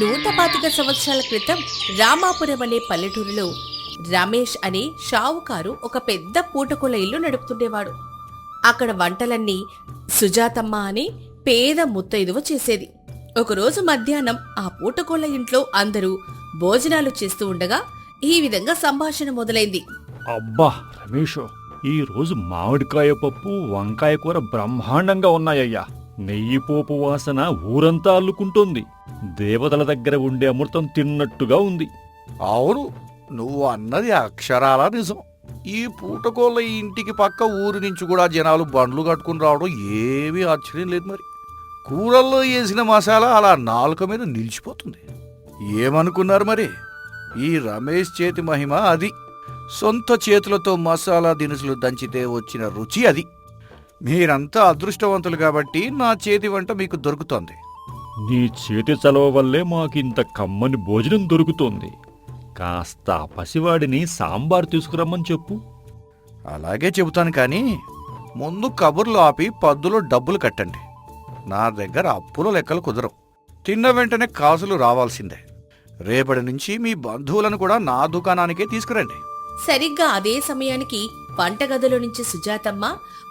125 సంవత్సరాల క్రితం రామాపురం అనే పల్లెటూరులో రమేష్ అనే షావుకారు ఒక పెద్ద పూటకోల ఇల్లు నడుపుతుండేవాడు. అక్కడ వంటలన్నీ సుజాతమ్మ అనే పేద ముత్తైదువ చేసేది. ఒకరోజు మధ్యాహ్నం ఆ పూటకోల ఇంట్లో అందరూ భోజనాలు చేస్తూ ఉండగా ఈ విధంగా సంభాషణ మొదలైంది. అబ్బా రమేష్, ఈ రోజు మామిడికాయ పప్పు వంకాయ కూర బ్రహ్మాండంగా ఉన్నాయ్యా. నెయ్యి పోపు వాసన ఊరంతా అల్లుకుంటోంది. దేవతల దగ్గర ఉండే అమృతం తిన్నట్టుగా ఉంది. అవును, నువ్వు అన్నది అక్షరాల నిజం. ఈ పూటకోళ్ళ ఇంటికి పక్క ఊరి నుంచి కూడా జనాలు బండ్లు కట్టుకుని రావడం ఏమీ ఆశ్చర్యం లేదు. మరి కూరల్లో వేసిన మసాలా అలా నాలుక మీద నిలిచిపోతుంది. ఏమనుకున్నారు మరి? ఈ రమేష్ చేతి మహిమ అది. సొంత చేతులతో మసాలా దినుసులు దంచితే వచ్చిన రుచి అది. మీరంతా అదృష్టవంతులు కాబట్టి నా చేతి వంట మీకు దొరుకుతోంది. నీ చేతి చలవ వల్లే మాకింత కమ్మని భోజనం దొరుకుతోంది. కాస్త పసివాడిని సాంబార్ తీసుకురమ్మని చెప్పు. అలాగే చెబుతాను, కానీ ముందు కబుర్లు ఆపి పద్దులో డబ్బులు కట్టండి. నా దగ్గర అప్పుల లెక్కలు కుదరవు. తిన్న వెంటనే కాసులు రావాల్సిందే. రేపటి నుంచి మీ బంధువులను కూడా నా దుకాణానికే తీసుకురండి. సరిగ్గా అదే సమయానికి వంటగదిలో నుంచి సుజాతమ్మ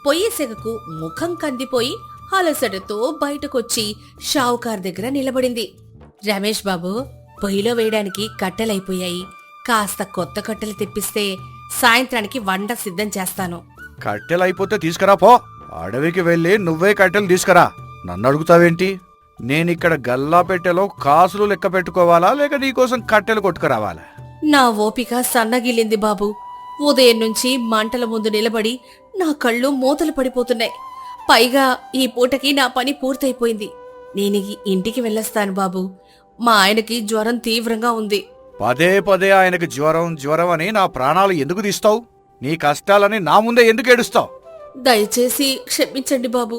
పొయ్యి సెగకు ముఖం కందిపోయి అలసటతో బయటకొచ్చి షావుకార్ దగ్గర నిలబడింది. రమేష్ బాబు, పొయ్యిలో వేయడానికి కట్టెలైపోయాయి. కాస్త కొత్త కట్టెలు తెప్పిస్తే సాయంత్రానికి వంట సిద్ధం చేస్తాను. కట్టెలైపోతే తీసుకురా పో. అడవికి వెళ్ళి నువ్వే కట్టెలు తీసుకురా. నన్ను అడుగుతావేంటి? నేనిక్కడ గల్లాపెట్టెలో కాసులు లెక్క పెట్టుకోవాలా, లేక నీకోసం కట్టెలు కొట్టుకురావాలా? నా ఓపిక సన్నగిల్లింది బాబు. ఉదయం నుంచి మంటల ముందు నిలబడి నా కళ్ళు మూతలు పడిపోతున్నాయి. పైగా ఈ పూటకి నా పని పూర్తయిపోయింది. నేను ఇంటికి వెళ్ళొస్తాను బాబు. మా ఆయనకి జ్వరం తీవ్రంగా ఉంది. పదే పదే ఆయనకి జ్వరం అని నా ప్రాణాలు ఎందుకు తీస్తావు? నీ కష్టాలని నా ముందే ఎందుకు ఏడుస్తావు? దయచేసి క్షమించండి బాబు.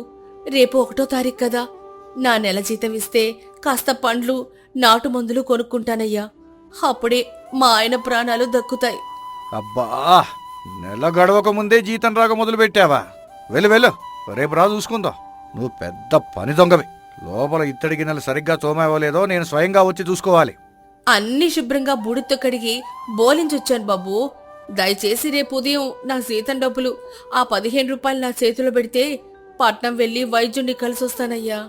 రేపు 1వ తారీఖు కదా. నా నెల జీతం ఇస్తే కాస్త పండ్లు నాటు మందులు కొనుక్కుంటానయ్యా. అప్పుడే మా ఆయన ప్రాణాలు దక్కుతాయి. అబ్బా, నెల గడవక ముందే జీతం రాక మొదలు పెట్టావా? వెళ్ళు, రేపు రా చూసుకుందాం. నువ్వు పెద్ద పని దొంగవి. లోపల ఇత్తడి గిన్నెలు సరిగ్గా తోమేవలేదో నేను స్వయంగా వచ్చి చూసుకోవాలి. అన్ని శుభ్రంగా బుడితో కడిగి బోలించొచ్చాను బాబు. దయచేసి రేపు ఉదయం నా జీతం డబ్బులు ఆ 15 రూపాయలు నా చేతిలో పెడితే పట్నం వెళ్లి వైద్యుణ్ణి కలిసొస్తానయ్యా.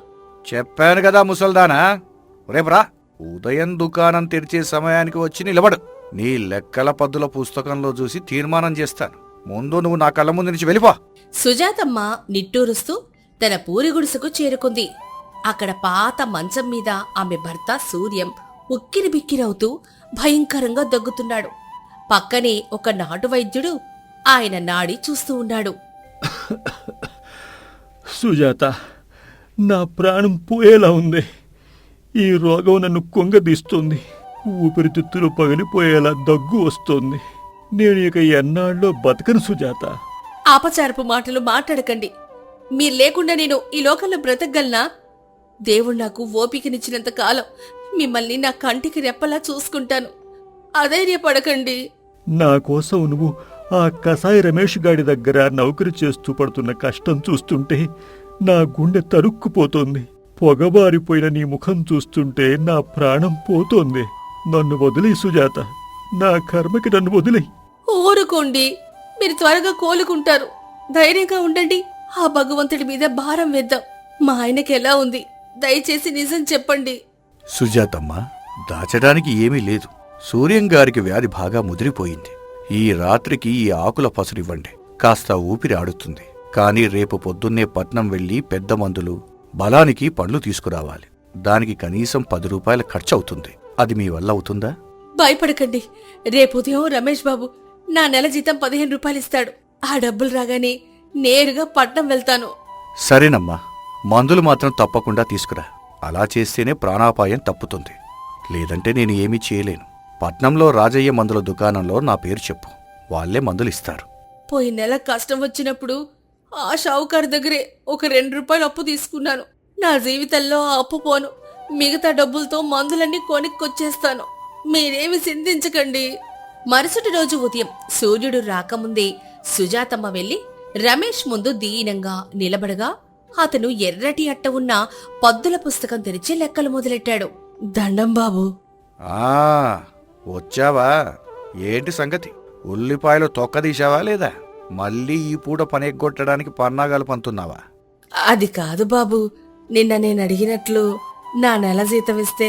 చెప్పాను కదా ముసల్దానా, రేపు రా. ఉదయం దుకాణం తెరిచే సమయానికి వచ్చి నిలబడు. నీ లెక్కల పద్దుల పుస్తకంలో చూసి తీర్మానం చేస్తాను. ముందు నువ్వు నా కళ్ళ ముందు నుంచి వెళ్ళిపో. సుజాతమ్మ నిట్టూరుస్తూ తన పూరి గుడిసెకు చేరుకుంది. అక్కడ పాత మంచం మీద ఆమె భర్త సూర్యం ఉక్కిరి బిక్కిరవుతూ భయంకరంగా దగ్గుతున్నాడు. పక్కనే ఒక నాటు వైద్యుడు ఆయన నాడి చూస్తూ ఉన్నాడు. సుజాత, నా ప్రాణం పోయేలా ఉంది. ఈ రోగం నన్ను కొంగదీస్తుంది. ఊపిరితిత్తులు పగిలిపోయేలా దగ్గు వస్తోంది. నేను ఇక ఎన్నాళ్ళో బతకను సుజాత. ఆపచారపు మాటలు మాట్లాడకండి. మీరు లేకుండా నేను ఈ లోకంలో బ్రతకగలనా? దేవుడు నాకు ఓపికనిచ్చినంత కాలం మిమ్మల్ని నా కంటికి రెప్పలా చూసుకుంటాను. అధైర్యపడకండి. నా కోసం నువ్వు ఆ కసాయి రమేష్ గాడి దగ్గర నౌకరి చేస్తూ పడుతున్న కష్టం చూస్తుంటే నా గుండె తరుక్కుపోతోంది. పొగబారిపోయిన నీ ముఖం చూస్తుంటే నా ప్రాణం పోతోంది. నన్ను వదిలే సుజాత, నా కర్మకి నన్ను వదిలే. ఊరుకోండి, మీరు త్వరగా కోలుకుంటారు. ధైర్యంగా ఉండండి. ఆ భగవంతుడి మీద భారం వేద్దాం. మా ఆయనకి ఎలా ఉంది? దయచేసి నిజం చెప్పండి. సుజాతమ్మ, దాచడానికి ఏమీ లేదు. సూర్యం గారికి వ్యాధి బాగా ముదిరిపోయింది. ఈ రాత్రికి ఈ ఆకుల పసరివ్వండి, కాస్త ఊపిరి ఆడుతుంది. కానీ రేపు పొద్దున్నే పట్నం వెళ్లి పెద్ద మందులు, బలానికి పండ్లు తీసుకురావాలి. దానికి కనీసం 10 రూపాయల ఖర్చవుతుంది. అది మీ వల్ల అవుతుందా? భయపడకండి. రేపు ఉదయం రమేష్ బాబు నా నెల జీతం 15 రూపాయలు ఇస్తాడు. ఆ డబ్బులు రాగానే నేరుగా పట్నం వెళ్తాను. సరేనమ్మా, మందులు మాత్రం తప్పకుండా తీసుకురా. అలా చేస్తేనే ప్రాణాపాయం తప్పుతుంది. లేదంటే నేను ఏమీ చేయలేను. పట్నంలో రాజయ్య మందుల దుకాణంలో నా పేరు చెప్పు, వాళ్లే మందులిస్తారు. పోయిన నెల కష్టం వచ్చినప్పుడు ఆ షావుకారు దగ్గరే ఒక 2 రూపాయలు అప్పు తీసుకున్నాను. నా జీవితంలో ఆ అప్పు పోను. మిగతా డబ్బులతో మందులన్నీ కొనుక్కొచ్చేస్తాను. మీరేమి చింతించకండి. మరుసటి రోజు ఉదయం సూర్యుడు రాకముందే సుజాతమ్మ వెళ్లి రమేష్ ముందు దీనంగా నిలబడగా అతను ఎర్రటి అట్ట ఉన్న పద్దుల పుస్తకం తెరిచి లెక్కలు మొదలెట్టాడు. దండం బాబు. ఆ వచ్చావా? ఏంటి సంగతి? ఉల్లిపాయలు తొక్కదీశావా లేదా? మళ్ళీ ఈ పూట పని ఎగ్గొట్టడానికి పన్నాగాలు పంతున్నావా? అది కాదు బాబు, నిన్న నేను అడిగినట్లు నా నెల జీతం ఇస్తే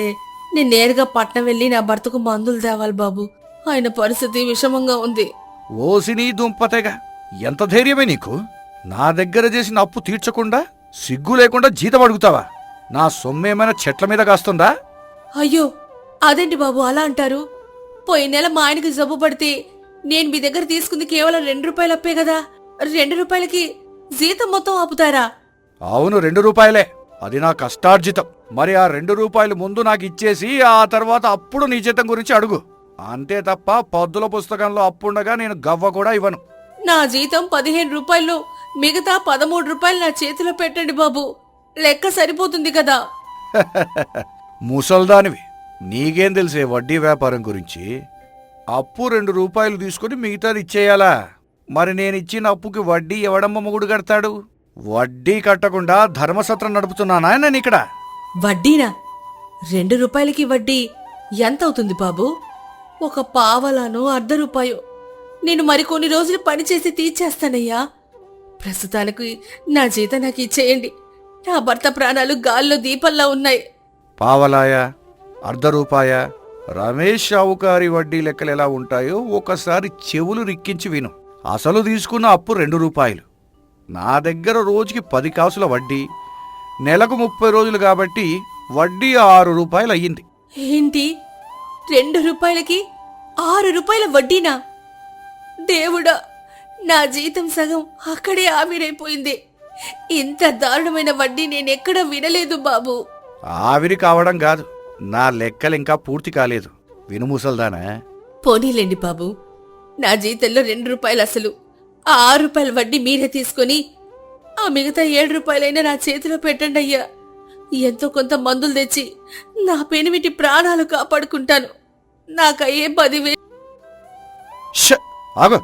నేను నేరుగా పట్నం వెళ్ళి నా భర్తకు మందులు తేవాలి బాబు. ఆయన పరిస్థితి విషమంగా ఉంది. ఓసినీ దుంపతేగా, ఎంత ధైర్యమే నీకు? నా దగ్గర చేసిన అప్పు తీర్చకుండా సిగ్గు లేకుండా జీతం అడుగుతావా? నా సొమ్మేమైనా చెట్ల మీద కాస్తుందా? అయ్యో, అదేంటి బాబు అలా అంటారు? పోయిన నెల మా ఆయనకి జబ్బు పడితే నేను మీ దగ్గర తీసుకుంది కేవలం 2 రూపాయలు అప్పే కదా. 2 రూపాయలకి జీతం మొత్తం ఆపుతారా? అవును, 2 రూపాయలే. అది నా కష్టార్జితం. మరి ఆ 2 రూపాయలు ముందు నాకు ఇచ్చేసి ఆ తర్వాత అప్పుడు నీ జీతం గురించి అడుగు. అంతే తప్ప పద్దుల పుస్తకంలో అప్పుండగా నేను గవ్వ కూడా ఇవ్వను. నా జీతం 15 రూపాయలు, మిగతా 13 రూపాయలు నా చేతిలో పెట్టండి బాబు. లెక్క సరిపోతుంది కదా. ముసల్దానివి, నీకేం తెలిసే వడ్డీ వ్యాపారం గురించి? అప్పు 2 రూపాయలు తీసుకుని మిగతాది ఇచ్చేయాలా? మరి నేనిచ్చిన అప్పుకి వడ్డీ ఎవడమ్మ మొగుడు కడతాడు? వడ్డీ కట్టకుండా ధర్మసత్రం నడుపుతున్నానా నేను ఇక్కడ? వడ్డీనా? 2 రూపాయలకి వడ్డీ ఎంత అవుతుంది బాబు? ఒక పావలానో ₹1 నేను మరికొన్ని రోజులు పనిచేసి తీర్చేస్తానయ్యా. ప్రస్తుతానికి నా జీతం నాకు ఇచ్చేయండి. నా భర్త ప్రాణాలు గాల్లో దీపంలా ఉన్నాయి. పావలాయా, ₹1 రమేష్ షావుకారి వడ్డీ లెక్కలు ఎలా ఉంటాయో ఒకసారి చెవులు రిక్కించి విను. అసలు తీసుకున్న అప్పు 2 రూపాయలు. నా దగ్గర రోజుకి 10 కాసుల వడ్డీ. నెలకు 30 రోజులు కాబట్టి వడ్డీ 6 రూపాయలు అయ్యింది. ఏంటి, 2 రూపాయలకి 6 రూపాయల వడ్డీనా? దేవుడా, నా జీతం సగం అక్కడే ఆవిరైపోయింది. ఇంత దారుణమైన వడ్డీ నేనెక్కడా వినలేదు బాబు. ఆవిరి కావడం కాదు, నా లెక్కలు ఇంకా పూర్తి కాలేదు. విను ముసల్దానా. పోనీలేండి బాబు, నా జీతంలో 2 రూపాయలు అసలు, ఆ 6 రూపాయల వడ్డీ మీరే తీసుకొని ఆ మిగతా 7 రూపాయలైనా నా చేతిలో పెట్టండి అయ్యా. ఎంతో కొంత మందులు తెచ్చి నా పెనిమిటి ప్రాణాలు కాపాడుకుంటాను. నాకయ్యే 10,000. ఆగు,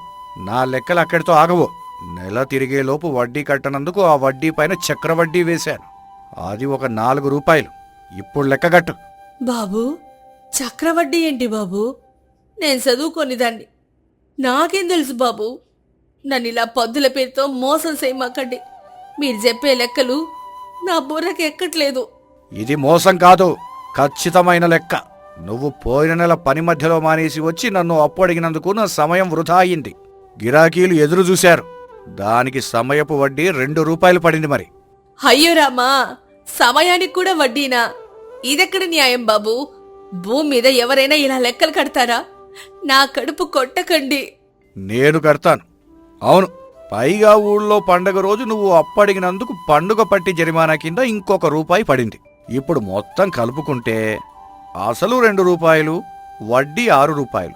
నా లెక్కలు అక్కడితో ఆగవు. నెల తిరిగేలోపు వడ్డీ కట్టనందుకు ఆ వడ్డీ పైన చక్రవడ్డీ వేశాను. అది ఒక 4 రూపాయలు. ఇప్పుడు లెక్కగట్టు. బాబు, చక్రవడ్డీ ఏంటి బాబు? నేను చదువుకొని దాన్ని, నాకేం తెలుసు బాబు? నన్ను ఇలా పద్దుల పేరుతో మోసం చేయమాకండి. మీరు చెప్పే లెక్కలు నా బుర్రకి ఎక్కట్లేదు. ఇది మోసం కాదు, ఖచ్చితమైన లెక్క. నువ్వు పోయిన నెల పని మధ్యలో మానేసి వచ్చి నన్ను అప్పు అడిగినందుకు నా సమయం వృధా అయింది. గిరాకీలు ఎదురు చూశారు. దానికి సమయపు వడ్డీ 2 రూపాయలు పడింది. మరి అయ్యో రామా, సమయానికి కూడా వడ్డీనా? ఇదెక్కడ న్యాయం బాబు? భూమి మీద ఎవరైనా ఇలా లెక్కలు కడతారా? నా కడుపు కొట్టకండి. నేను కడతాను. అవును, పైగా ఊళ్ళో పండగ రోజు నువ్వు అప్పడిగినందుకు పండుగ పట్టి జరిమానా కింద ఇంకొక రూపాయి పడింది. ఇప్పుడు మొత్తం కలుపుకుంటే అసలు 2 రూపాయలు, వడ్డీ 6 రూపాయలు,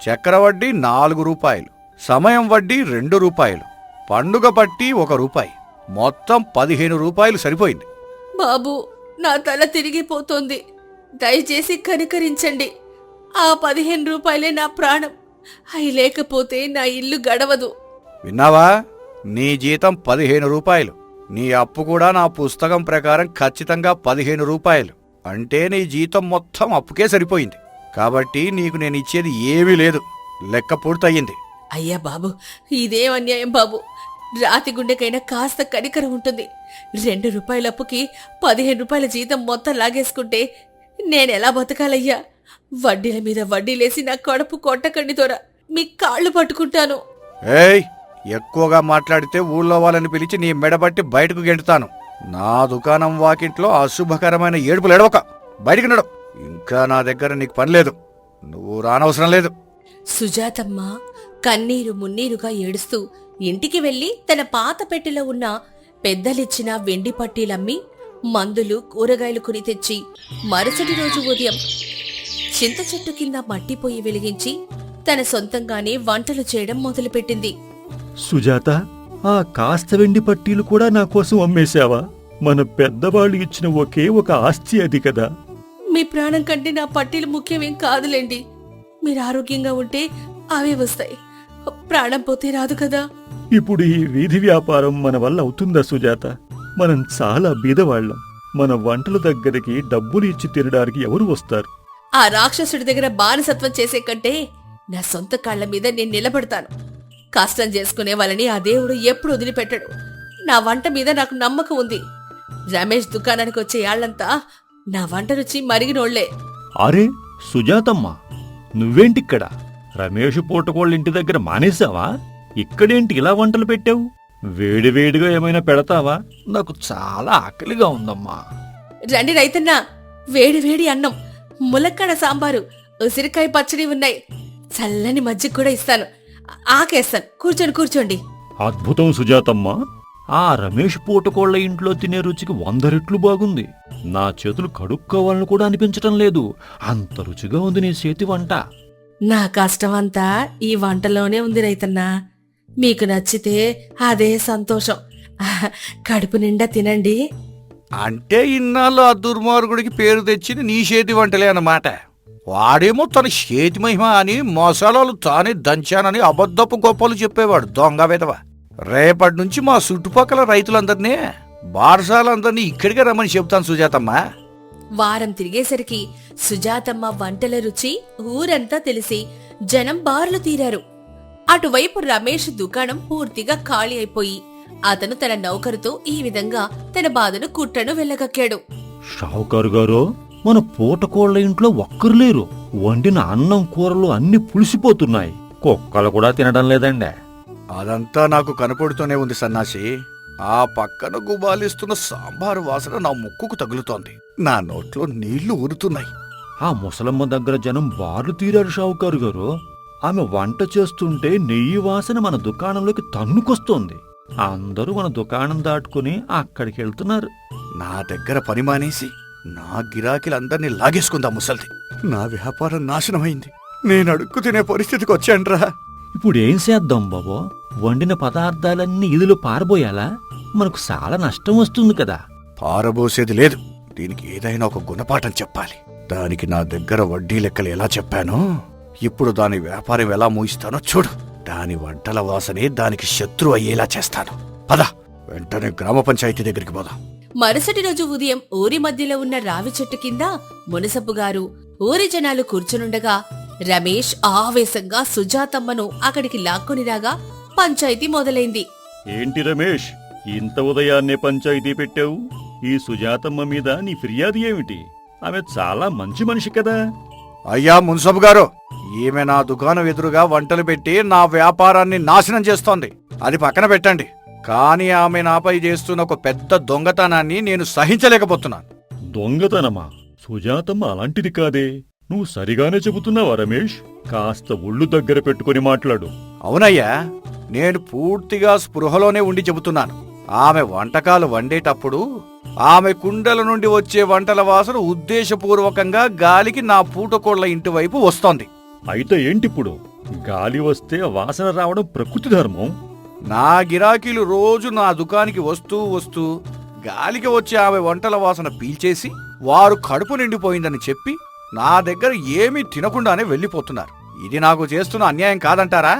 చక్రవడ్డీ 4 రూపాయలు, సమయం వడ్డీ 2 రూపాయలు, పండుగ పట్టి 1 రూపాయి, మొత్తం 15 రూపాయలు సరిపోయింది. బాబు, నా తల తిరిగిపోతోంది. దయచేసి కనికరించండి. ఆ 15 రూపాయలే నా ప్రాణం. అవి లేకపోతే నా ఇల్లు గడవదు. విన్నావా? నీ జీతం 15 రూపాయలు. నీ అప్పు కూడా నా పుస్తకం ప్రకారం ఖచ్చితంగా 15 రూపాయలు. అంటే నీ జీతం మొత్తం అప్పుకే సరిపోయింది. కాబట్టి నీకు నేను ఇచ్చేది ఏమీ లేదు. లెక్క పూర్తయింది. అయ్యా బాబు, ఇదేం అన్యాయం బాబు. రాతి గుండెకైనా కాస్త కనికరం ఉంటుంది. 2 రూపాయల అప్పుకి 15 రూపాయల జీతం మొత్తం లాగేసుకుంటే నేనెలా బతకాలయ్యా? వడ్డీల మీద వడ్డీలేసి నా కడుపు కొట్టకండి దొర. మీ కాళ్ళు పట్టుకుంటాను. ఏయ్, ఎక్కువగా మాట్లాడితే ఊళ్ళో వాళ్ళని పిలిచి నీ మెడబట్టి బయటకు గెంటుతాను. నా దుకాణం వాకింట్లో అశుభకరమైన ఏడుపులు ఎడవక. బయటికి నడు. ఇంకా నా దగ్గర నీకు పని లేదు. నువ్వు రానవసరం లేదు. సుజాతమ్మ కన్నీరు మున్నీరుగా ఏడుస్తూ ఇంటికి వెళ్లి తన పాత పెట్టెలో ఉన్న పెద్దలిచ్చిన వెండి పట్టీలమ్మి మందులు కూరగాయలు కొని తెచ్చి మరుసటి రోజు ఉదయం చింత చెట్టు కింద మట్టిపోయి వెలిగించి తన సొంతంగానే వంటలు చేయడం మొదలుపెట్టింది. సుజాత, ఆ కాస్త వెండి పట్టీలు కూడా నా కోసం అమ్మేశావా? మన పెద్దవాళ్ళు ఇచ్చిన ఒకే ఒక ఆస్తి అది కదా. మీ ప్రాణం కంటే నా పట్టీలు ముఖ్యమేం కాదులేండి. మీరు ఆరోగ్యంగా ఉంటే అవే వస్తాయి. ప్రాణం పోతే రాదు కదా. ఇప్పుడు ఈ వీధి వ్యాపారం మన వల్ల అవుతుందా సుజాత? మనం చాలా బీదవాళ్ళం. మన వంటల దగ్గరికి డబ్బులు ఇచ్చి తినడానికి ఎవరు వస్తారు? ఆ రాక్షసుడి దగ్గర బానిసత్వం చేసే కంటే నా సొంత కాళ్ల మీద నేను నిలబడతాను. కష్టం చేసుకునే వాళ్ళని ఆ దేవుడు ఎప్పుడు వదిలిపెట్టడు. నా వంట మీద నాకు నమ్మకం ఉంది. రమేష్ దుకాణానికి వచ్చే యాళ్లంతా నా వంట రుచి మరిగినోళ్లే. అరే సుజాతమ్మ, నువ్వేంటిక్కడ? రమేష్ పూటకోళ్ళ ఇంటి దగ్గర మానేశావా? ఇక్కడేంటి ఇలా వంటలు పెట్టావు? వేడివేడిగా ఏమైనా పెడతావా? నాకు చాలా ఆకలిగా ఉందమ్మా. రండి రైతన్నా, వేడి వేడి అన్నం, ములక్కాడ సాంబారు, ఉసిరికాయ పచ్చడి ఉన్నాయి. చల్లని మజ్జిగ కూడా ఇస్తాను. ఆకేస్తాను. కూర్చోండి. అద్భుతం సుజాతమ్మ. ఆ రమేష్ పూటకోళ్ల ఇంట్లో తినే రుచికి 100 రెట్లు బాగుంది. నా చేతులు కడుక్కోవాలని కూడా అనిపించటం లేదు. అంత రుచిగా ఉంది నీ చేతి వంట. నా కష్టమంతా ఈ వంటలోనే ఉంది రైతన్నా. మీకు నచ్చితే అదే సంతోషం. కడుపు నిండా తినండి. అంటే ఇన్నాళ్ళు ఆ దుర్మార్గుడికి పేరు తెచ్చింది నీ చేతి వంటలే అన్నమాట. వాడేమో తన చేతి మహిమ అని మసాలాలు తానే దంచానని అబద్ధపు గొప్పలు చెప్పేవాడు దొంగ విధవ. రేపటి నుంచి మా చుట్టుపక్కల రైతులందరినీ, బారసాలందరినీ ఇక్కడికే రమ్మని చెప్తాను సుజాతమ్మ. వారం తిరిగేసరికి సుజాతమ్మ వంటల రుచి ఊరంతా తెలిసి జనం బారులు తీరారు. అటువైపు రమేష్ దుకాణం పూర్తిగా ఖాళీ అయిపోయి అతను తన నౌకరుతో ఈ విధంగా తన బాధను కుట్రను వెళ్ళగక్కాడు. షావుకారు గారు, మన పూటకోళ్ల ఇంట్లో ఒక్కరు లేరు. వండిన అన్నం కూరలు అన్ని పులిసిపోతున్నాయి. కుక్కలు కూడా తినడం లేదండి. అదంతా నాకు కనపడుతూనే ఉంది సన్నాసి. ఆ పక్కన గుబాలిస్తున్న సాంబారు వాసన నా ముక్కుకు తగులుతోంది. నా నోట్లో నీళ్లు ఊరుతున్నాయి. ఆ ముసలమ్మ దగ్గర జనం బార్లు తీరారు షావుకారు గారు. ఆమె వంట చేస్తుంటే నెయ్యి వాసన మన దుకాణంలోకి తన్నుకొస్తోంది. అందరూ మన దుకాణం దాటుకుని అక్కడికి వెళ్తున్నారు. నా దగ్గర పని మానేసి నా గిరాకీలందరినీ లాగేసుకుందా ముసల్ది. నా వ్యాపారం నాశనమైంది. నేను అడుక్కు తినే పరిస్థితికి వచ్చాన్రా. ఇప్పుడేం చేద్దాం బాబో? వండిన పదార్థాలన్నీ ఇదిలో పారబోయాలా? మనకు చాలా నష్టం వస్తుంది కదా. పారబోసేది లేదు. దీనికి ఏదైనా ఒక గుణపాఠం చెప్పాలి. దానికి నా దగ్గర వడ్డీ లెక్కలు ఎలా చెప్పానో ఇప్పుడు దాని వ్యాపారం ఎలా మూయిస్తానో చూడు. దాని వంటల వాసనే దానికి శత్రు అయ్యేలా చేస్తాను. పద, వెంటనే గ్రామ పంచాయతీ దగ్గరికి పోదాం. మరుసటి రోజు ఉదయం ఊరి మధ్యలో ఉన్న రావి చెట్టు కింద మునసపు గారు, ఊరి జనాలు కూర్చునుండగా రమేష్ ఆవేశంగా సుజాతమ్మను అక్కడికి లాక్కొని రాగా పంచాయతీ మొదలైంది. ఏంటి రమేష్, ఇంత ఉదయాన్నే పంచాయతీ పెట్టావు? ఈ సుజాతమ్మ మీద నీ ఫిర్యాదు ఏమిటి? ఆమె చాలా మంచి మనిషి కదా. అయ్యా మున్సబు గారు, ఈమె నా దుకాణం ఎదురుగా వంటలు పెట్టి నా వ్యాపారాన్ని నాశనం చేస్తోంది. అది పక్కన పెట్టండి, కానీ ఆమె నాపై చేస్తున్న ఒక పెద్ద దొంగతనాన్ని నేను సహించలేకపోతున్నాను. దొంగతనమా? సుజాతమ్మ అలాంటిది కాదే. నువ్వు సరిగానే చెబుతున్నావా రమేష్? కాస్త ఒళ్ళు దగ్గర పెట్టుకుని మాట్లాడు. అవునయ్యా, నేను పూర్తిగా స్పృహలోనే ఉండి చెబుతున్నాను. ఆమె వంటకాలు వండేటప్పుడు ఆమె కుండల నుండి వచ్చే వంటల వాసన ఉద్దేశపూర్వకంగా గాలికి నా పూటకోళ్ల ఇంటి వైపు వస్తోంది. అయితే ఏంటిప్పుడు? గాలి వస్తే వాసన రావడం ప్రకృతి ధర్మం. నా గిరాకీలు రోజు నా దుకాణానికి వస్తూ వస్తూ గాలికి వచ్చే ఆమె వంటల వాసన పీల్చేసి వారు కడుపు నిండిపోయిందని చెప్పి నా దగ్గర ఏమీ తినకుండానే వెళ్ళిపోతున్నారు. ఇది నాకు చేస్తున్న అన్యాయం కాదంటారా?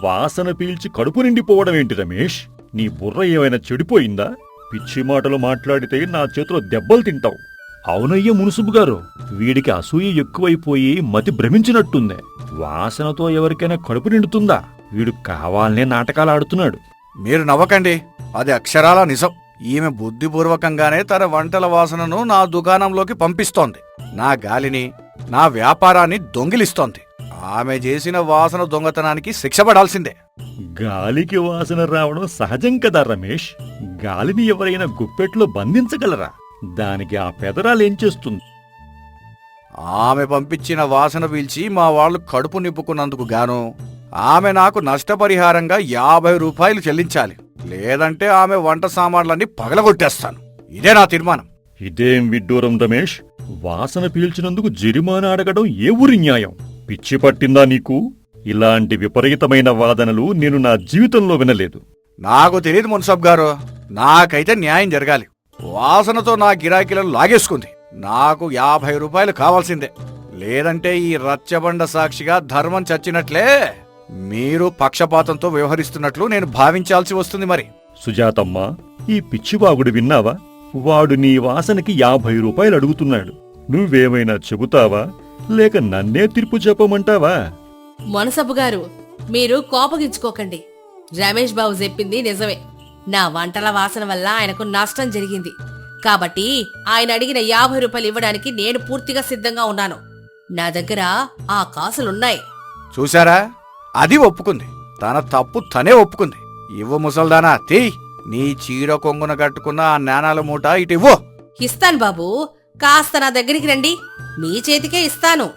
వాసన పీల్చి కడుపు నిండిపోవడం ఏంటి రమేష్? నీ బుర్ర ఏమైనా చెడిపోయిందా? పిచ్చి మాటలు మాట్లాడితే నా చేతిలో దెబ్బలు తింటావు. అవునయ్య మునుసుబు గారు, వీడికి అసూయ ఎక్కువైపోయి మతి భ్రమించినట్టుందే. వాసనతో ఎవరికైనా కడుపు నిండుతుందా? వీడు కావాలనే నాటకాలు ఆడుతున్నాడు. మీరు నవ్వకండి, అది అక్షరాల నిజం. ఈమె బుద్ధిపూర్వకంగానే తన వంటల వాసనను నా దుకాణంలోకి పంపిస్తోంది. నా గాలిని, నా వ్యాపారాన్ని దొంగిలిస్తోంది. ఆమె చేసిన వాసన దొంగతనానికి శిక్ష పడాల్సిందే. గాలికి వాసన రావడం సహజం కదా రమేష్. గాలిని ఎవరైనా గుప్పెట్లో బంధించగలరా? దానికి ఆ పెదరాలేం చేస్తుంది? ఆమె పంపించిన వాసన పీల్చి మా వాళ్ళు కడుపు నింపుకున్నందుకు గాను ఆమె నాకు నష్టపరిహారంగా 50 రూపాయలు చెల్లించాలి. లేదంటే ఆమె వంట సామాన్లన్నీ పగలగొట్టేస్తాను. ఇదే నా తీర్మానం. ఇదేం విడ్డూరం రమేష్? వాసన పీల్చినందుకు జరిమానా అడగడం ఏ ఊరి న్యాయం? పిచ్చి పట్టిందా నీకు? ఇలాంటి విపరీతమైన వాదనలు నేను నా జీవితంలో వినలేదు. నాకు తెలియదు మున్సబ్ గారు, నాకైతే న్యాయం జరగాలి. వాసనతో నా గిరాకీలను లాగేసుకుంది. నాకు 50 రూపాయలు కావాల్సిందే. లేదంటే ఈ రచ్చబండ సాక్షిగా ధర్మం చచ్చినట్లే మీరు పక్షపాతంతో వ్యవహరిస్తున్నట్లు నేను భావించాల్సి వస్తుంది. మరి సుజాతమ్మ, ఈ పిచ్చివాగుడు విన్నావా? వాడు నీ వాసనకి 50 రూపాయలు అడుగుతున్నాడు. నువ్వేమైనా చెబుతావా లేక నన్నే తీర్పు చెప్పమంటావా? మునసబు గారు, మీరు కోపగించుకోకండి. రమేష్ బాబు చెప్పింది నిజమే. నా వంటల వాసన వల్ల ఆయనకు నష్టం జరిగింది. కాబట్టి ఆయన అడిగిన 50 రూపాయలు ఇవ్వడానికి నేను పూర్తిగా సిద్ధంగా ఉన్నాను. నా దగ్గర ఆ కాసులున్నాయి. చూశారా, అది ఒప్పుకుంది. తన తప్పు తనే ఒప్పుకుంది. ఇవ్వు ముసల్దానా, తీ. నీ చీర కొంగున కట్టుకున్న ఆ నాణాల మూట ఇటు ఇవ్వు. ఇస్తాను బాబు, కాస్త నా దగ్గరికి రండి, మీ చేతికే ఇస్తాను.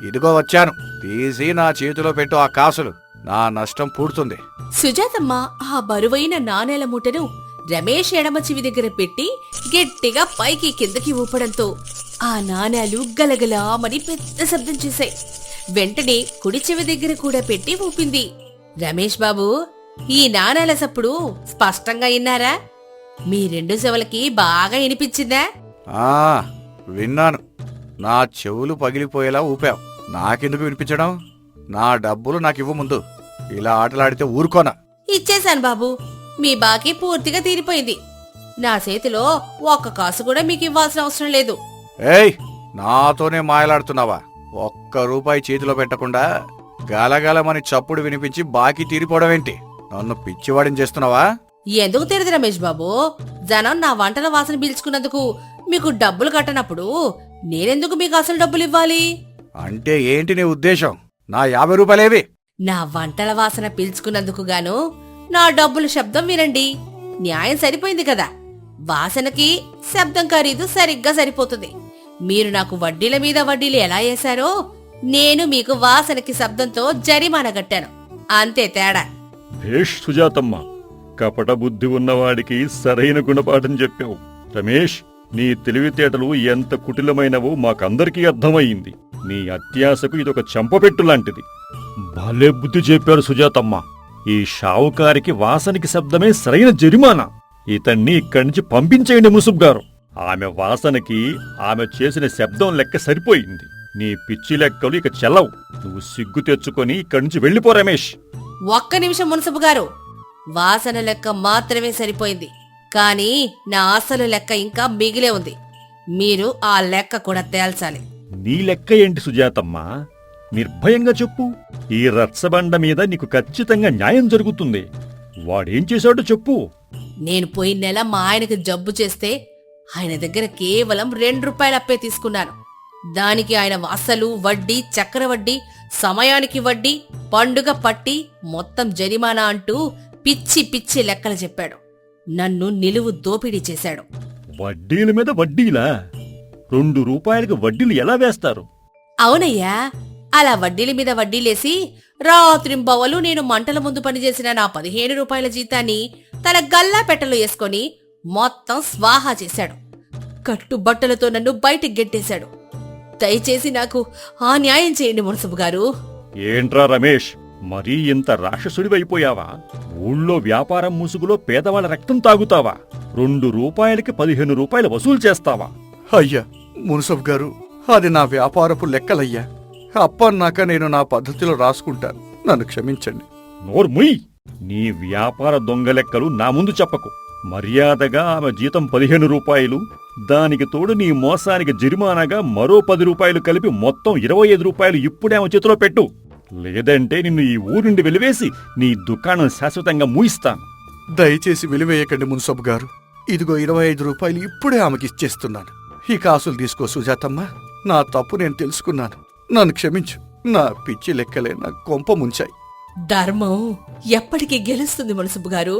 ఇదిగో వచ్చాను. తీసి నా చేతిలో పెట్టు ఆ కాసులు. నా నష్టం పూడుతుంది. సుజాతమ్మ ఆ బరువైన నాణేల మూటను రమేష్ ఎడమ చెవి దగ్గర పెట్టి గట్టిగా పైకి కిందకి ఊపడంతో ఆ నాణేలు గలగలామని పెద్ద శబ్దం చేశాయి. వెంటనే కుడి చెవి దగ్గర కూడా పెట్టి ఊపింది. రమేష్ బాబు, ఈ నాణేల సప్పుడు స్పష్టంగా విన్నారా? మీ 2 చెవులకి బాగా వినిపించిందా? ఆ విన్నాను. నా చెవులు పగిలిపోయేలా ఊపావు. నాకెందుకు వినిపించడం? నా డబ్బులు నాకివ్వు ముందు. ఇలా ఆటలాడితే ఊరుకోనా? ఇచ్చేశాను బాబు, మీ బాకీ పూర్తిగా తీరిపోయింది. నా చేతిలో ఒక్క కాసు కూడా మీకు ఇవ్వాల్సిన అవసరం లేదు. ఏయ్, నాతోనే మాయలాడుతున్నావా? ఒక్క రూపాయి చేతిలో పెట్టకుండా గలగలమని చప్పుడు వినిపించి బాకీ తీరిపోవడం ఏంటి? నన్ను పిచ్చివాడిని చేస్తున్నావా? ఎందుకు తెరదు రమేష్ బాబు? జనం నా వంటల వాసన పీల్చుకున్నందుకు మీకు డబ్బులు కట్టనప్పుడు నేనెందుకు మీకు అసలు డబ్బులు ఇవ్వాలి? అంటే ఏంటి నీ ఉద్దేశం? నా 50 రూపాయలేవి? నా వంటల వాసన పీల్చుకున్నందుకు గాను నా డబ్బుల శబ్దం వినండి. న్యాయం సరిపోయింది కదా. వాసనకి శబ్దం ఖరీదు సరిగ్గా సరిపోతుంది. మీరు నాకు వడ్డీల మీద వడ్డీలు ఎలా వేశారో నేను మీకు వాసనకి శబ్దంతో జరిమానా కట్టాను. అంతే తేడా. భేష్ సుజాతమ్మ, కపట బుద్ధి ఉన్నవాడికి సరైన గుణపాఠం చెప్పావు. రమేష్, నీ తెలివితేటలు ఎంత కుటిలమైనవో మాకందరికీ అర్థమయ్యింది. నీ అత్యాశకు ఇదొక చెంపపెట్టు లాంటిది. భలే బుద్ధి చెప్పారు సుజాతమ్మ. ఈ షావుకారికి వాసనకి శబ్దమే సరైన జరిమానా. ఇతన్ని ఇక్కడి నుంచి పంపించేయండి ముసుబ్ గారు. ఆమె వాసనకి ఆమె చేసిన శబ్దం లెక్క సరిపోయింది. నీ పిచ్చి లెక్కలు ఇక చెల్లవు. నువ్వు సిగ్గు తెచ్చుకొని ఇక్కడి నుంచి వెళ్ళిపో రమేష్. ఒక్క నిమిషం మున్సబు గారు, వాసన లెక్క మాత్రమే సరిపోయింది, కానీ నా అసలు లెక్క ఇంకా మిగిలే ఉంది. మీరు ఆ లెక్క కూడా తేల్చాలి. నీ లెక్క ఏంటి సుజాతమ్మ? నిర్భయంగా చెప్పు. ఈ రత్సబండ మీద నీకు ఖచ్చితంగా న్యాయం జరుగుతుంది. వాడేం చేశాడో చెప్పు. నేను పోయిన నెల మా ఆయనకు జబ్బు చేస్తే ఆయన దగ్గర కేవలం 2 రూపాయలు అప్పే తీసుకున్నాను. దానికి ఆయన అసలు, వడ్డీ, చక్రవడ్డీ, సమయానికి వడ్డీ, పండుగ పట్టి, మొత్తం జరిమానా అంటూ పిచ్చి పిచ్చి లెక్కలు చెప్పాడు. నన్ను నిలువు దోపిడీ చేశాడు. వడ్డీల మీద వడ్డీలా? 2 రూపాయలకి వడ్డీలు ఎలా వేస్తారు? అవునయ్యా, అలా వడ్డీల మీద వడ్డీలేసి రాత్రింబవలు నేను మంటల ముందు పనిచేసిన నా 15 రూపాయల జీతాన్ని తన గల్లా పెట్టెలో వేసుకొని మొత్తం స్వాహా చేశాడు. కట్టుబట్టలతో నన్ను బయటికి గెట్టేశాడు. దయచేసి నాకు ఆ న్యాయం చేయండి మున్సబు గారు. ఏంట్రా రమేష్, మరీ ఇంత రాక్షసుడివైపోయావా? ఊళ్ళో వ్యాపారం ముసుగులో పేదవాళ్ళ రక్తం తాగుతావా? 2 రూపాయలకి 15 రూపాయలు వసూలు చేస్తావా? అయ్యా మున్సబ్ గారు, అది నా వ్యాపారపు లెక్కలయ్యా. అప్పన్నాక నేను నా పద్ధతిలో రాసుకుంటాను. నన్ను క్షమించండి. నోర్ముయ్! నీ వ్యాపార దొంగ లెక్కలు నా ముందు చెప్పకు. మర్యాదగా ఆమె జీతం 15 రూపాయలు, దానికి తోడు నీ మోసానికి జరిమానాగా మరో 10 రూపాయలు కలిపి మొత్తం 25 రూపాయలు ఇప్పుడే ఆమె చేతిలో పెట్టు. లేదంటే నిన్ను ఈ ఊరి నుండి వెలివేసి నీ దుకాణం శాశ్వతంగా మూయిస్తాను. దయచేసి వెలివేయకండి మున్సబ్ గారు. ఇదిగో 25 రూపాయలు ఇప్పుడే ఆమెకి ఇచ్చేస్తున్నాను. ఈ కాసులు తీసుకో సుజాతమ్మ. నా తప్పు నేను తెలుసుకున్నాను. నన్ను క్షమించు. నా పిచ్చి లెక్కలే నా కొంప ముంచాయి. ధర్మం ఎప్పటికీ గెలుస్తుంది మున్సబు గారు.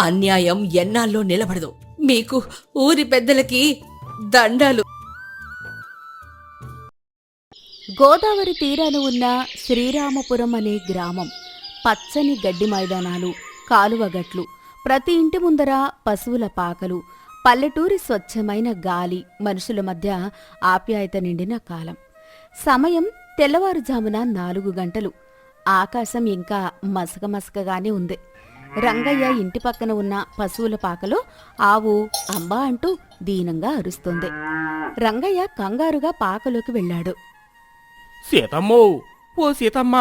అన్యాయం ఎన్నాళ్ళో నిలబడదు. మీకు ఊరి పెద్దలకి దండాలు. గోదావరి తీరాన ఉన్న శ్రీరామపురం అనే గ్రామం. పచ్చని గడ్డి మైదానాలు, కాలువగట్లు, ప్రతి ఇంటి ముందర పశువుల పాకలు, పల్లెటూరి స్వచ్ఛమైన గాలి, మనుషుల మధ్య ఆప్యాయత నిండిన కాలం. సమయం తెల్లవారుజామున 4 గంటలు. ఆకాశం ఇంకా మసకమసకగానే ఉంది. రంగయ్య ఇంటి పక్కన ఉన్న పశువుల పాకలో ఆవు అంబా అంటూ దీనంగా అరుస్తుంది. రంగయ్య కంగారుగా పాకలోకి వెళ్ళాడు. సీతమ్మో, ఓ సీతమ్మ,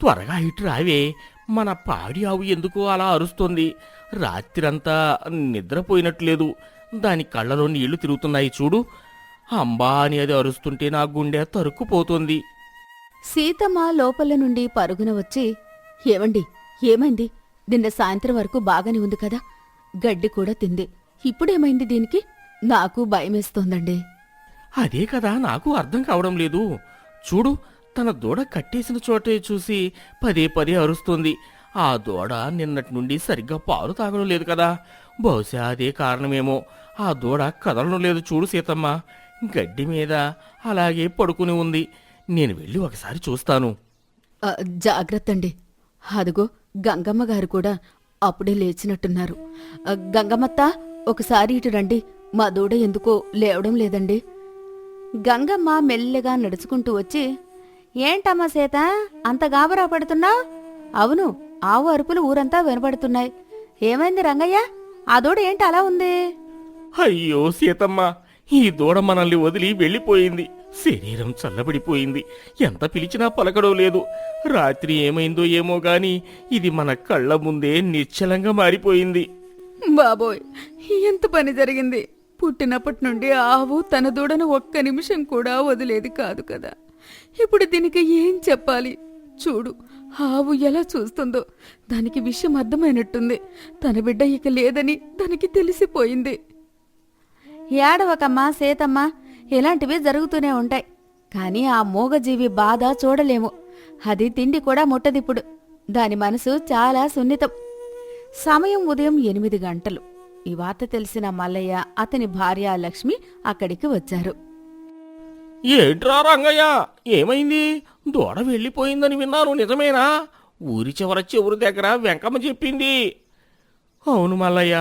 త్వరగా ఇటు రావే. మన పాడి ఆవు ఎందుకు అలా అరుస్తోంది? రాత్రంతా నిద్రపోయినట్లేదు. దాని కళ్ళలో నీళ్లు తిరుగుతున్నాయి చూడు. అంబా అని అది అరుస్తుంటే నా గుండె తరుక్కుపోతుంది. సీతమ్మ లోపల నుండి పరుగున వచ్చి, ఏమండి, ఏమైంది? నిన్న సాయంత్రం వరకు బాగానే ఉంది కదా, గడ్డి కూడా తింది. ఇప్పుడేమైంది దీనికి? నాకు భయమేస్తోందండి. అదే కదా నాకు అర్థం కావడం లేదు. చూడు, తన దూడ కట్టేసిన చోటే చూసి పదే పదే అరుస్తుంది. ఆ దూడ నిన్నటి నుండి సరిగ్గా పాలు తాగడం లేదు కదా. బహుశా అదే కారణమేమో. ఆ దూడ కదలడం లేదు చూడు సీతమ్మ. గడ్డి మీద అలాగే పడుకుని ఉంది. నేను వెళ్ళి ఒకసారి చూస్తాను. జాగ్రత్త అండి. అదిగో గంగమ్మ గారు కూడా అప్పుడే లేచినట్టున్నారు. గంగమ్మత్త, ఒకసారి ఇటు రండి. మా దూడ ఎందుకో లేవడం లేదండి. గంగమ్మ మెల్లగా నడుచుకుంటూ వచ్చి, ఏంటమ్మా సీత, అంత గాబరా పడుతున్నావు? అవును, ఆవు అరుపులు ఊరంతా వినపడుతున్నాయి. ఏమైంది రంగయ్య? ఆ దూడ ఏంటి అలా ఉంది? అయ్యో సీతమ్మ, ఈ దూడ మనల్ని వదిలి వెళ్ళిపోయింది. శరీరం చల్లబడిపోయింది. ఎంత పిలిచినా పలకడం లేదు. రాత్రి ఏమైందో ఏమో గాని ఇది మన కళ్ళ ముందే నిశ్చలంగా మారిపోయింది. బాబోయ్, ఎంత పని జరిగింది! పుట్టినప్పటి నుండి ఆవు తన దూడను ఒక్క నిమిషం కూడా వదిలేది కాదు కదా. ఇప్పుడు దీనికి ఏం చెప్పాలి? చూడు, ఆవు ఎలా చూస్తుందో. దానికి విషయం అర్థమైనట్టుంది. తన బిడ్డ ఇక లేదని దానికి తెలిసిపోయింది. ఏడవకమ్మా సీతమ్మ, ఇలాంటివి జరుగుతూనే ఉంటాయి. కాని ఆ మూగజీవి బాధ చూడలేము. అది తిండి కూడా ముట్టదిప్పుడు. దాని మనసు చాలా సున్నితం. సమయం ఉదయం 8 గంటలు. ఈ వార్త తెలిసిన మల్లయ్య, అతని భార్య లక్ష్మి అక్కడికి వచ్చారు. ఏంట్రా రంగయ్య, ఏమైంది? దూడ వెళ్ళిపోయిందని విన్నాను, నిజమేనా? ఊరి చెవురు దగ్గర వెంకమ్మ చెప్పింది. అవును మల్లయ్య,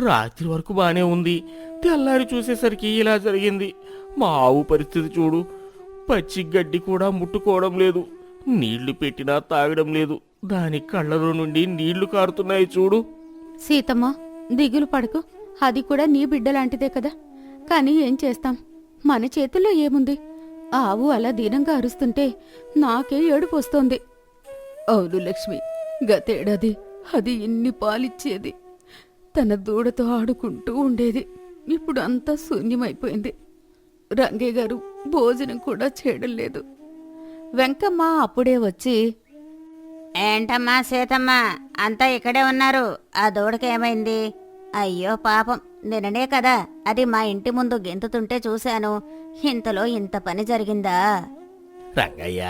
రాత్రి వరకు బానే ఉంది. తెల్లారి చూసేసరికి ఇలా జరిగింది. మా ఆవు పరిస్థితి చూడు. పచ్చి గడ్డి కూడా ముట్టుకోవడం లేదు. నీళ్లు పెట్టినా తాగడం లేదు. దాని కళ్ళలో నుండి నీళ్లు కారుతున్నాయి చూడు. సీతమ్మ, దిగులు పడకు. అది కూడా నీ బిడ్డలాంటిదే కదా. కాని ఏం చేస్తాం, మన చేతుల్లో ఏముంది? ఆవు అలా దీనంగా అరుస్తుంటే నాకే ఏడుపు వస్తోంది. అవును లక్ష్మి, గతేడాది అది ఇన్ని పాలిచ్చేది. తన దూడతో ఆడుకుంటూ ఉండేది. ఇప్పుడు అంతా శూన్యమైపోయింది. రంగయ్య గారు భోజనం కూడా చేయడం లేదు. వెంకమ్మ అప్పుడే వచ్చి, ఏంటమ్మా సీతమ్మ, అంతా ఇక్కడే ఉన్నారు. ఆ దూడకేమైంది? అయ్యో పాపం, నిన్ననే కదా అది మా ఇంటి ముందు గెంతుతుంటే చూశాను. ఇంతలో ఇంత పని జరిగిందా? రంగయ్య,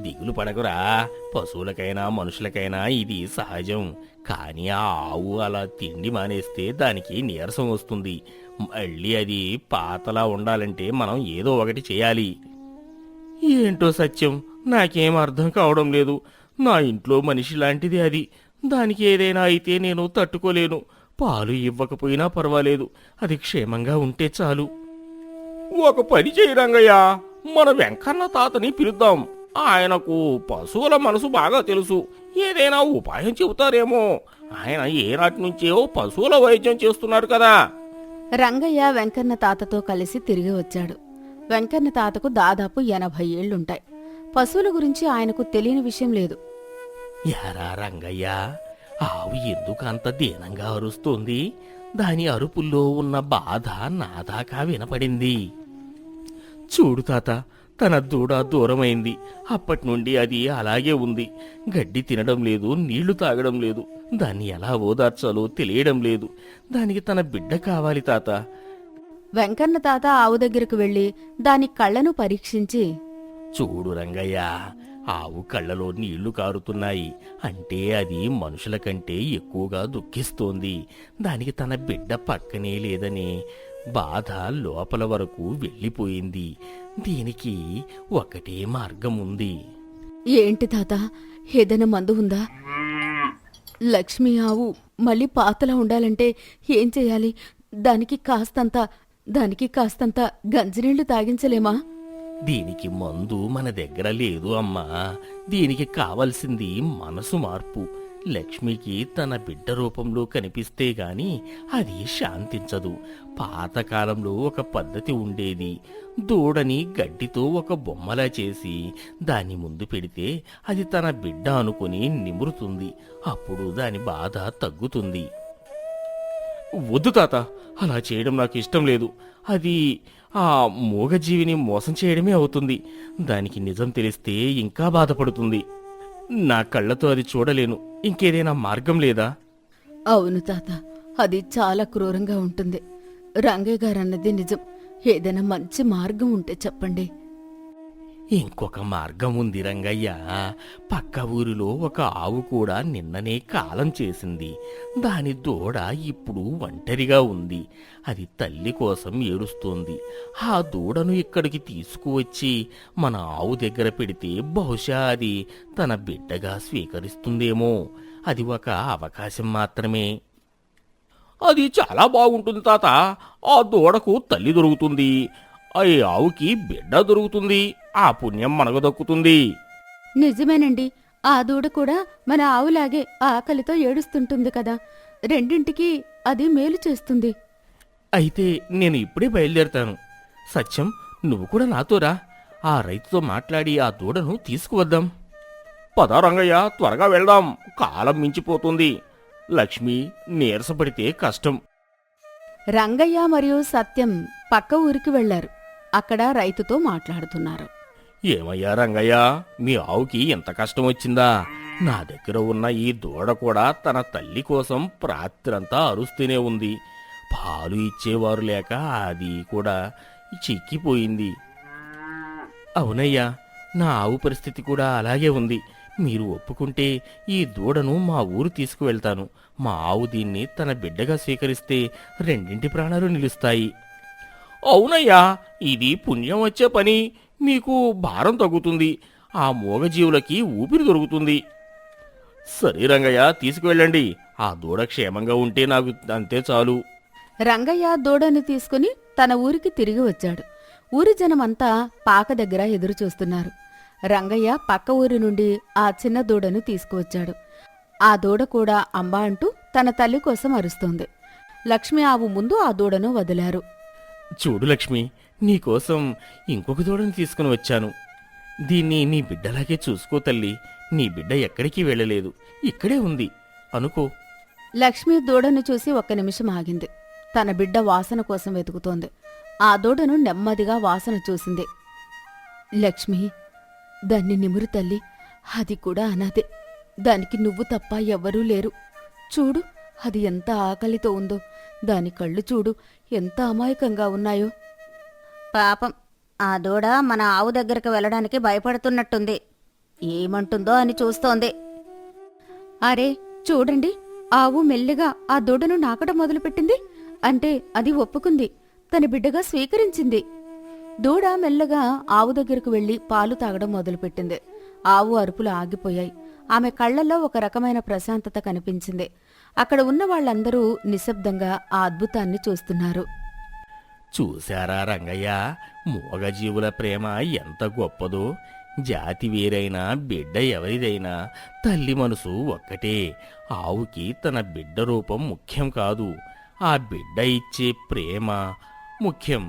దిగులు పడకురా. పశువులకైనా మనుషులకైనా ఇది సహజం. కానీ ఆ ఆవు అలా తిండి మానేస్తే దానికి నీరసం వస్తుంది. మళ్ళీ అది పాతలా ఉండాలంటే మనం ఏదో ఒకటి చేయాలి. ఏంటో సత్యం, నాకేం అర్థం కావడం లేదు. నా ఇంట్లో మనిషి లాంటిది అది. దానికి ఏదైనా అయితే నేను తట్టుకోలేను. పాలు ఇవ్వకపోయినా పర్వాలేదు, అది క్షేమంగా ఉంటే చాలు. ఒక పని చేయి రంగయ్య, మన వెంకన్న తాతని పిలుద్దాం. ఆయనకు పశువుల మనసు బాగా తెలుసు. ఏదైనా ఉపాయం చెబుతారేమో. ఆయన ఏనాటి నుంచో పశువుల వైద్యం చేస్తున్నారు కదా. రంగయ్య వెంకన్న తాతతో కలిసి తిరిగి వచ్చాడు. వెంకన్న తాతకు దాదాపు 80 ఏళ్లుంటాయి. పశువుల గురించి ఆయనకు తెలియని విషయం లేదు. యారా రంగయ్య, ఆవు ఎందుకు అంత దీనంగా అరుస్తోంది? దాని అరుపుల్లో ఉన్న బాధ నాదాకా వినపడింది. చూడు తాత, తన దూడ దూరమైంది. అప్పటి నుండి అది అలాగే ఉంది. గడ్డి తినడం లేదు, నీళ్లు తాగడం లేదు. దాన్ని ఎలా ఓదార్చాలో తెలియడం లేదు. దానికి తన బిడ్డ కావాలి తాత. వెంకన్న తాత ఆవు దగ్గరకు వెళ్లి దాని కళ్ళను పరీక్షించి, చూడు రంగయ్య, ఆవు కళ్ళలో నీళ్లు కారుతున్నాయి. అంటే అది మనుషుల కంటే ఎక్కువగా దుఃఖిస్తోంది. దానికి తన బిడ్డ పక్కనే లేదని బాధ లోపల వరకు వెళ్ళిపోయింది. దీనికి ఒకటే మార్గం ఉంది. ఏంటి తాత, ఏదైనా మందు ఉందా? లక్ష్మి ఆవు మళ్ళీ పాతలా ఉండాలంటే ఏం చెయ్యాలి? దానికి కాస్తంత గంజినీళ్లు తాగించలేమా? దీనికి మందు మన దగ్గర లేదు అమ్మా. దీనికి కావలసింది మనసు మార్పు. లక్ష్మికి తన బిడ్డ రూపంలో కనిపిస్తే గాని అది శాంతించదు. పాతకాలంలో ఒక పద్ధతి ఉండేది. దూడని గడ్డితో ఒక బొమ్మలా చేసి దాని ముందు పెడితే అది తన బిడ్డ అనుకుని నిమురుతుంది. అప్పుడు దాని బాధ తగ్గుతుంది. వద్దు తాత, అలా చేయడం నాకు ఇష్టం లేదు. అది ఆ మూగజీవిని మోసం చేయడమే అవుతుంది. దానికి నిజం తెలిస్తే ఇంకా బాధపడుతుంది. నా కళ్ళతో అది చూడలేను. ఇంకేదైనా మార్గం లేదా? అవును తాత, అది చాలా క్రూరంగా ఉంటుంది. రంగయ్య గారు అన్నది నిజం. ఏదైనా మంచి మార్గం ఉంటే చెప్పండి. ఇంకొక మార్గం ఉంది రంగయ్య. పక్క ఊరిలో ఒక ఆవు కూడా నిన్ననే కాలం చేసింది. దాని దూడ ఇప్పుడు ఒంటరిగా ఉంది. అది తల్లి కోసం ఏడుస్తోంది. ఆ దూడను ఇక్కడికి తీసుకువచ్చి మన ఆవు దగ్గర పెడితే బహుశా అది తన బిడ్డగా స్వీకరిస్తుందేమో. అది ఒక అవకాశం మాత్రమే. అది చాలా బాగుంటుంది తాత. ఆ దూడకు తల్లి దొరుకుతుంది, ఆ ఆవుకి బిడ్డ దొరుకుతుంది. ఆ పుణ్యం మనకు దక్కుతుంది. నిజమేనండి. ఆ దూడ కూడా మన ఆవులాగే ఆకలితో ఏడుస్తుంటుంది కదా. రెండింటికి అది మేలు చేస్తుంది. అయితే నేను ఇప్పుడే బయలుదేరతాను. సత్యం, నువ్వు కూడా నాతో రా. ఆ రైతుతో మాట్లాడి ఆ దూడను తీసుకువద్దాం. పద రంగయ్య, త్వరగా వెళ్దాం. కాలం మించిపోతుంది. లక్ష్మి నీరసపడితే కష్టం. రంగయ్య మరియు సత్యం పక్క ఊరికి వెళ్లారు. అక్కడ రైతుతో మాట్లాడుతున్నారు. ఏమయ్యా రంగయ్య, మీ ఆవుకి ఎంత కష్టం వచ్చిందా? నా దగ్గర ఉన్న ఈ దూడ కూడా తన తల్లి కోసం రాత్రంతా అరుస్తూనే ఉంది. పాలు ఇచ్చేవారు లేక అది కూడా చిక్కిపోయింది. అవునయ్యా, నా ఆవు పరిస్థితి కూడా అలాగే ఉంది. మీరు ఒప్పుకుంటే ఈ దూడను మా ఊరు తీసుకువెళ్తాను. మా ఆవు దీన్ని తన బిడ్డగా స్వీకరిస్తే రెండింటి ప్రాణాలు నిలుస్తాయి. అవునయ్యా, ఇది పుణ్యం వచ్చే పని. మీకు భారం తగ్గుతుంది. ఆ మూగజీవులకి ఊపిరి దొరుకుతుంది. సరే రంగయ్య, తీసుకువెళ్ళండి. ఆ దూడ క్షేమంగా ఉంటే నాకు అంతే చాలు. రంగయ్య దూడని తీసుకుని తన ఊరికి తిరిగి వచ్చాడు. ఊరి జనమంతా పాక దగ్గర ఎదురుచూస్తున్నారు. రంగయ్య పక్క ఊరి నుండి ఆ చిన్న దూడను తీసుకువచ్చాడు. ఆ దూడ కూడా అంబా అంటూ తన తల్లి కోసం అరుస్తోంది. లక్ష్మి ఆవు ముందు ఆ దూడను వదిలారు. చూడు లక్ష్మి, నీకోసం ఇంకొక దూడని తీసుకుని వచ్చాను. దీన్ని నీ బిడ్డలాగే చూసుకో తల్లి. నీ బిడ్డ ఎక్కడికి వెళ్ళలేదు, ఇక్కడే ఉంది అనుకో. లక్ష్మి దూడను చూసి ఒక్క నిమిషం ఆగింది. తన బిడ్డ వాసన కోసం వెతుకుతోంది. ఆ దూడను నెమ్మదిగా వాసన చూసింది. లక్ష్మి, దాన్ని నిమురు తల్లి. అది కూడా అనాథే. దానికి నువ్వు తప్ప ఎవ్వరూ లేరు. చూడు, అది ఎంత ఆకలితో ఉందో. దాని కళ్ళు చూడు, ఎంత అమాయకంగా ఉన్నాయో. పాపం, ఆ దూడ మన ఆవు దగ్గరకు వెళ్ళడానికి భయపడుతున్నట్టుంది. ఏమంటుందో అని చూస్తోంది. అరే చూడండి, ఆవు మెల్లిగా ఆ దూడను నాకడం మొదలుపెట్టింది. అంటే అది ఒప్పుకుంది, తన బిడ్డగా స్వీకరించింది. దూడ మెల్లగా ఆవు దగ్గరకు వెళ్లి పాలు తాగడం మొదలుపెట్టింది. ఆవు అరుపులు ఆగిపోయాయి. ఆమె కళ్లల్లో ఒక రకమైన ప్రశాంతత కనిపించింది. అక్కడ ఉన్న వాళ్ళందరూ నిశ్శబ్దంగా ఆ అద్భుతాన్ని చూస్తున్నారు. చూశారా రంగయ్య, మూగజీవుల ప్రేమ ఎంత గొప్పదో. జాతి వేరైనా బిడ్డ ఎవరిదైనా తల్లి మనసు ఒక్కటే. ఆవుకి తన బిడ్డ రూపం ముఖ్యం కాదు, ఆ బిడ్డ ఇచ్చే ప్రేమ ముఖ్యం.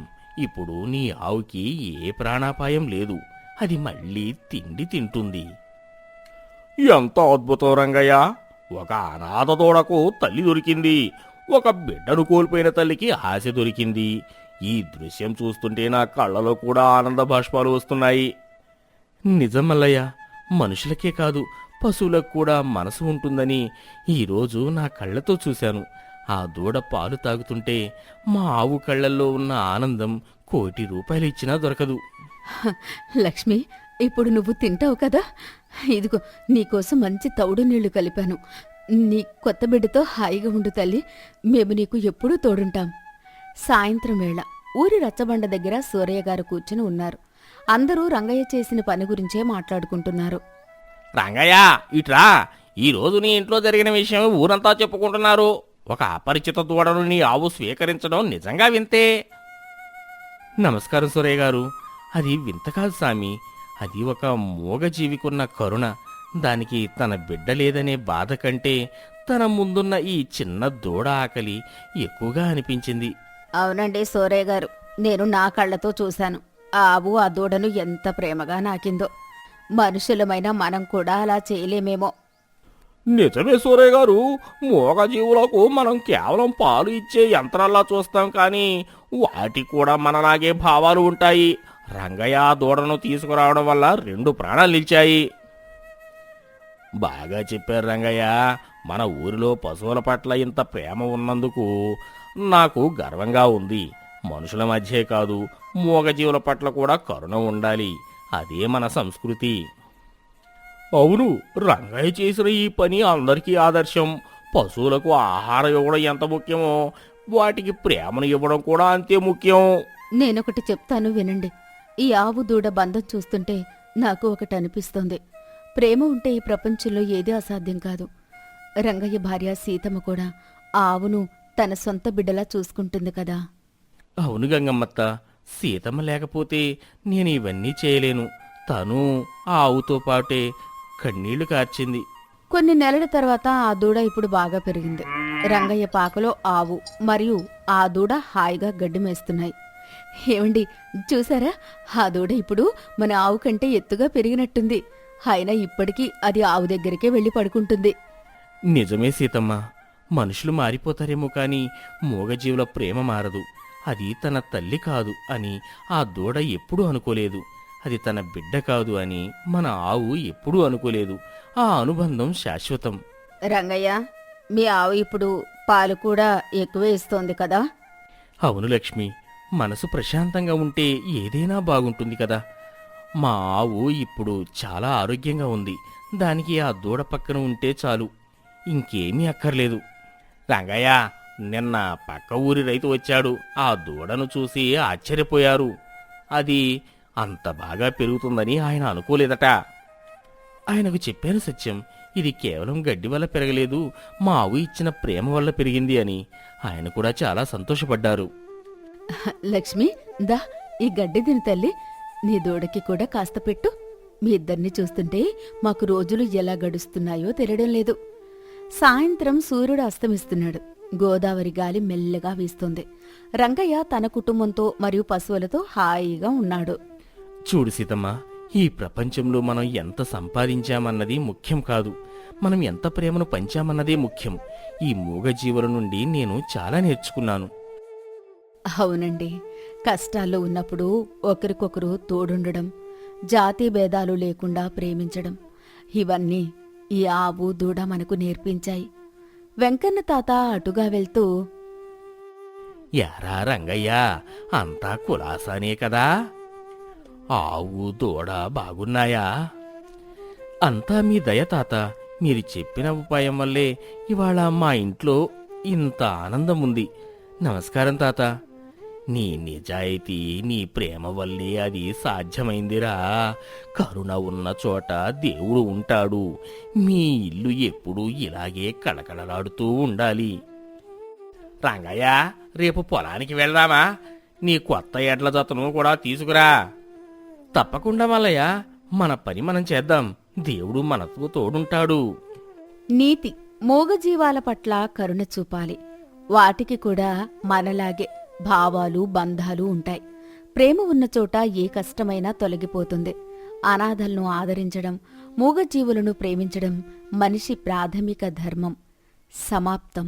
ఇప్పుడు నీ ఆవుకి ఏ ప్రాణాపాయం లేదు. అది మళ్ళీ తిండి తింటుంది. ఎంత అద్భుతం రంగయ్య! ఒక అనాథ దూడకు తల్లి దొరికింది. ఒక బిడ్డను కోల్పోయిన తల్లికి ఆశ దొరికింది. ఈ దృశ్యం చూస్తుంటే నా కళ్ళలో కూడా ఆనంద బాష్పాలు వస్తున్నాయి. నిజం మల్లయ్య, మనుషులకే కాదు పశువులకు కూడా మనసు ఉంటుందని ఈరోజు నా కళ్ళతో చూశాను. ఆ దూడ పాలు తాగుతుంటే మా ఆవు కళ్ళల్లో ఉన్న ఆనందం ₹1,00,00,000 ఇచ్చినా దొరకదు. లక్ష్మి, ఇప్పుడు నువ్వు తింటావు కదా. ఇదిగో నీకోసం మంచి తౌడు నీళ్లు కలిపాను. నీ కొత్త బిడ్డతో హాయిగా ఉండు తల్లి. మేము నీకు ఎప్పుడూ తోడుంటాం. సాయంత్రం వేళ ఊరి రచ్చబండ దగ్గర సూరయ్య గారు కూర్చుని ఉన్నారు. అందరూ రంగయ్య చేసిన పని గురించే మాట్లాడుకుంటున్నారు. రంగయ్య, ఇట్రా. ఈరోజు నీ ఇంట్లో జరిగిన విషయం ఊరంతా చెప్పుకుంటున్నారు. ఒక అపరిచిత దూడను నీ ఆవు స్వీకరించడం నిజంగా వింతే. నమస్కారం సూరయ్య గారు. అది వింత కాదు సామి. అది ఒక మూగజీవికున్న కరుణ. దానికి తన బిడ్డ లేదనే బాధ కంటే తన ముందున్న ఈ చిన్న దూడ ఆకలి ఎక్కువగా అనిపించింది. అవునండి సూరయ్య గారు, నేను నా కళ్ళతో చూశాను. ఆ ఆవు ఆ దూడను ఎంత ప్రేమగా నాకిందో. మనుషులమైన మనం కూడా అలా చేయలేమేమో. నిజమే సూరయ్య గారు, మూగజీవులకు మనం కేవలం పాలు ఇచ్చే యంత్రాల్లా చూస్తాం కానీ వాటికి కూడా మనలాగే భావాలు ఉంటాయి. రంగయ్య ఆ దూడను తీసుకురావడం వల్ల 2 ప్రాణాలు నిలిచాయి. బాగా చెప్పారు రంగయ్య. మన ఊరిలో పశువుల పట్ల ఇంత ప్రేమ ఉన్నందుకు నాకు గర్వంగా ఉంది. మనుషుల మధ్యే కాదు, మూగజీవుల పట్ల కూడా కరుణ ఉండాలి. అదే మన సంస్కృతి. అవును, రంగయ్య చేసిన ఈ పని అందరికీ ఆదర్శం. పశువులకు ఆహారం ఇవ్వడం ఎంత ముఖ్యమో వాటికి ప్రేమను ఇవ్వడం కూడా అంతే ముఖ్యం. నేనొకటి చెప్తాను వినండి. ఈ ఆవు దూడ బంధం చూస్తుంటే నాకు ఒకటి అనిపిస్తోంది. ప్రేమ ఉంటే ఈ ప్రపంచంలో ఏదీ అసాధ్యం కాదు. రంగయ్య భార్య సీతమ్మ కూడా ఆ ఆవును తన సొంత బిడ్డలా చూసుకుంటుంది కదా. అవును గంగమ్మత్త, సీతమ్మ లేకపోతే నేను ఇవన్నీ చేయలేను. తను ఆ ఆవుతో పాటే కన్నీళ్లు కార్చింది. కొన్ని నెలల తర్వాత ఆ దూడ ఇప్పుడు బాగా పెరిగింది. రంగయ్య పాకలో ఆవు మరియు ఆ దూడ హాయిగా గడ్డి మేస్తున్నాయి. ఏమండి, చూసారా? ఆ దూడ ఇప్పుడు మన ఆవు కంటే ఎత్తుగా పెరిగినట్టుంది. అయినా ఇప్పటికీ అది ఆవు దగ్గరికే వెళ్లి పడుకుంటుంది. నిజమే సీతమ్మ, మనుషులు మారిపోతారేమో కాని మూగజీవుల ప్రేమ మారదు. అది తన తల్లి కాదు అని ఆ దూడ ఎప్పుడూ అనుకోలేదు. అది తన బిడ్డ కాదు అని మన ఆవు ఎప్పుడూ అనుకోలేదు. ఆ అనుబంధం శాశ్వతం. రంగయ్య, మీ ఆవు ఇప్పుడు పాలు కూడా ఎక్కువే ఇస్తోంది కదా? అవును లక్ష్మి, మనసు ప్రశాంతంగా ఉంటే ఏదైనా బాగుంటుంది కదా. మా ఆవు ఇప్పుడు చాలా ఆరోగ్యంగా ఉంది. దానికి ఆ దూడ పక్కన ఉంటే చాలు, ఇంకేమీ అక్కర్లేదు. రంగయ్య, నిన్న పక్క ఊరి రైతు వచ్చాడు. ఆ దూడను చూసి ఆశ్చర్యపోయారు. అది అంత బాగా పెరుగుతుందని ఆయన అనుకోలేదట. ఆయనకు చెప్పాను సత్యం, ఇది కేవలం గడ్డి వల్ల పెరగలేదు, మా ఆవు ఇచ్చిన ప్రేమ వల్ల పెరిగింది అని. ఆయన కూడా చాలా సంతోషపడ్డారు. లక్ష్మి, దా ఈ గడ్డి తిని తల్లి. నీ దూడకి కూడా కాస్త పెట్టు. మీ ఇద్దరిని చూస్తుంటే మాకు రోజులు ఎలా గడుస్తున్నాయో తెలియడం లేదు. సాయంత్రం సూర్యుడు అస్తమిస్తున్నాడు. గోదావరి గాలి మెల్లగా వీస్తుంది. రంగయ్య తన కుటుంబంతో మరియు పశువులతో హాయిగా ఉన్నాడు. చూడు సీతమ్మ, ఈ ప్రపంచంలో మనం ఎంత సంపాదించామన్నది ముఖ్యం కాదు, మనం ఎంత ప్రేమను పంచామన్నదే ముఖ్యం. ఈ మూగజీవుల నుండి నేను చాలా నేర్చుకున్నాను. అవునండి, కష్టాల్లో ఉన్నప్పుడు ఒకరికొకరు తోడుండడం, జాతి భేదాలు లేకుండా ప్రేమించడం, ఇవన్నీ ఈ ఆవు దూడ మనకు నేర్పించాయి. వెంకన్న తాత అటుగా వెళ్తూ, యారా రంగయ్య, అంతా కులాసానే కదా? ఆవు దూడ బాగున్నాయా? అంతా మీ దయ తాత. మీరు చెప్పిన ఉపాయం వల్లే ఇవాళ మా ఇంట్లో ఇంత ఆనందం ఉంది. నమస్కారం తాత. నీ నిజాయితీ, నీ ప్రేమ వల్లే అది సాధ్యమైందిరా. కరుణ ఉన్న చోట దేవుడు ఉంటాడు. మీ ఇల్లు ఎప్పుడూ ఇలాగే కళకళలాడుతూ ఉండాలి. రంగయ్య, రేపు పొలానికి వెళ్దామా? నీ కొత్త ఎడ్ల జతను కూడా తీసుకురా. తప్పకుండా మల్లయ్య, మన పని మనం చేద్దాం. దేవుడు మనకు తోడుంటాడు. నీతి మూగజీవాల పట్ల కరుణ చూపాలి. వాటికి కూడా మనలాగే భావాలు, బంధాలు ఉంటాయి. ప్రేమ ఉన్న చోట ఏ కష్టమైనా తొలగిపోతుంది. అనాథలను ఆదరించడం, మూగజీవులను ప్రేమించడం మనిషి ప్రాథమిక ధర్మం. సమాప్తం.